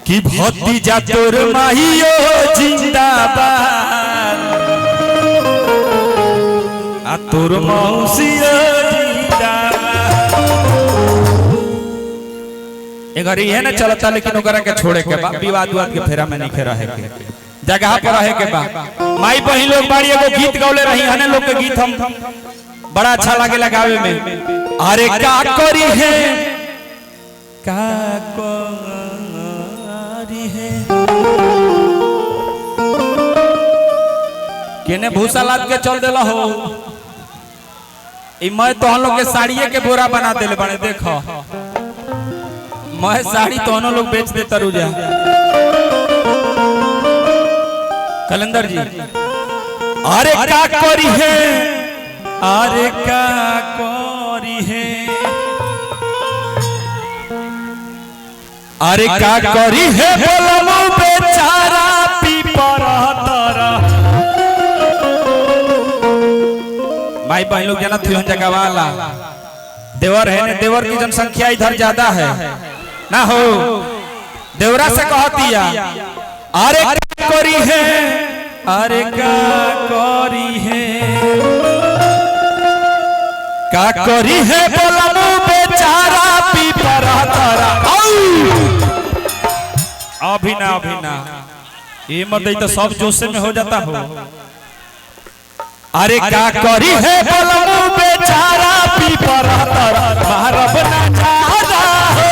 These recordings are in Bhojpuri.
कि भतीजा तोर माहियो जिंदाबाद आ तोर मौसियो जिंदाबाद। एगर ये ना चलता लेकिन ओकरा के छोड़े के बा विवाद के फेरा में नहीं रहे के जगह पर रहे के बा। माई बहिन लोग बाड़ी एगो गीत गौले रही हने लोग के गीत हम बड़ा अच्छा लागे लगावे में। अरे का करी है का करी है केने भूसा लाद के चल देला हो ई मैं तो हम लोग के साड़िए के बोरा बना देले बने देखो मैं साड़ी तो हम लोग बेच दे तरु जा कलंदर जी। अरे का करी है अरे का करी है अरे का करी है बोलमु बेचारा पीपर तरा। भाई बहन लोग जानत हो जगह वाला देवर है ने देवर की जनसंख्या इधर ज्यादा है ना हो देवरा से कहतिया अरे का करी है अरे का करी है का करी है बोलमु बेचारा पीपर तरा। अभी ना ये मत तो सब जोश में हो जाता हो। अरे का करी है बोलमु बेचारा पीपर तरा मारब ना चाहता हो।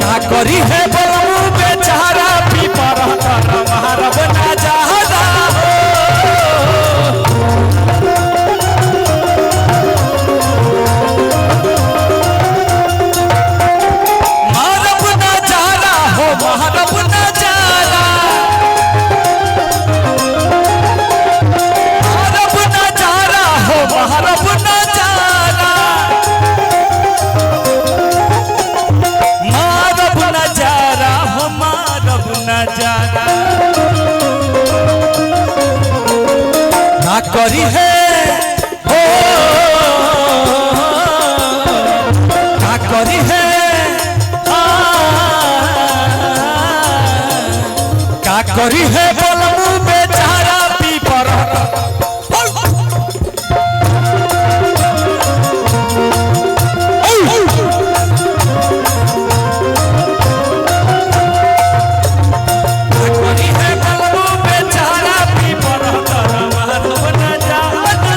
का करी है बोलमु बेचारा पीपर तरा मारब ना चाहता हो। महारब नजारा महारब नजारा हो महारब नजारा महारब नजारा हो महारब नजारा। ना करी है हो ना करी है का करी है बोलमु बेचारा पीपर करी है बोलमु बेचारा पीपर मारब ना चाहता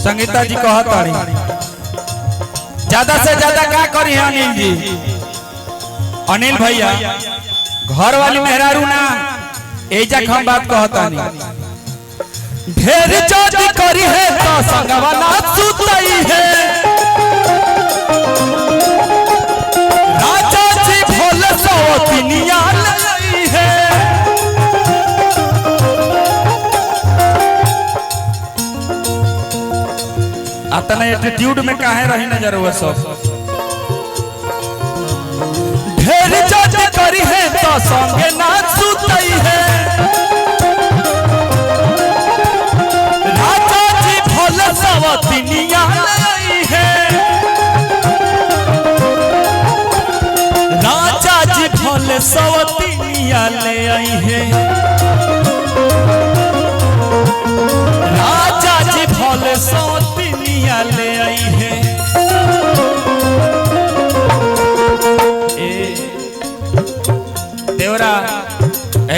संगीता जी कहतारी ज्यादा से ज्यादा क्या करी है अनिल जी अनिल भैया घर वाली मेहरारू ना एजा हम बात कहतानी ढेर ज्यादा करी है तो संगवा ना सुतई है राजा जी भोले सौतिनिया लई है। अतना एटीट्यूड में काहे रही नजर हुआ सब ढेर ज्यादा करी है तो संगे ना सुतई है राजा जी भोले सवतिनिया लई है।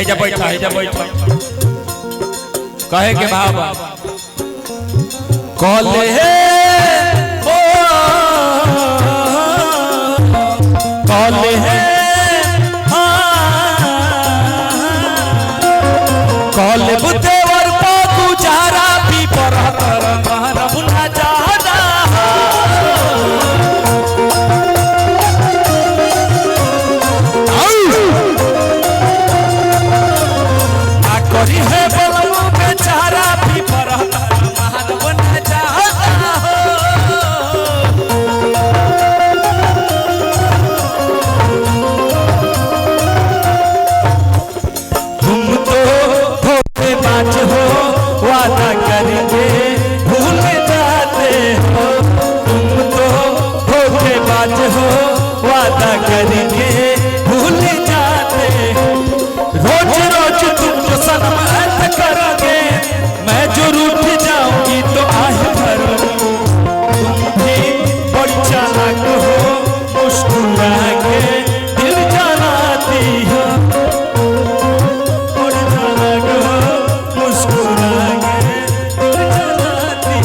जा बैठा कहे के बाबा कॉले ओ कॉले कॉले बुतेवर को गुजारा भी पर मारब ना जाना करी है बलमो बेचारा भी पर मारब ना जाना तुम तो धोखेबाज हो वादा करके भूल जाते हो तुम तो धोखेबाज हो वादा करके भूल जाते हो रोज रोज तुम तो सनम अर्थ करोगे मैं जो रूठ जाऊंगी तो आह भरोगी तुम भी बड़ी चालाक हो मुस्कुरा के दिल जलाती हो बड़ी चालाक हो मुस्कुरा के दिल जलाती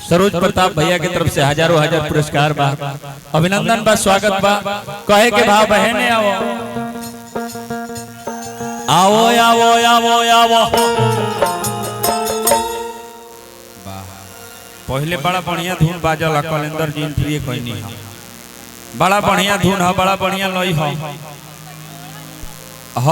सरोज प्रताप भैया की तरफ से हजारों हजार पुरस्कार बा अभिनंदन बा स्वागत बा कहे के भाव बहने आओ आओ आओ आओ आओ पहले बड़ा बढ़िया धुन बाजल कलेंदर जी प्रिय कहनी बड़ा बढ़िया धुन है बड़ा बढ़िया लई है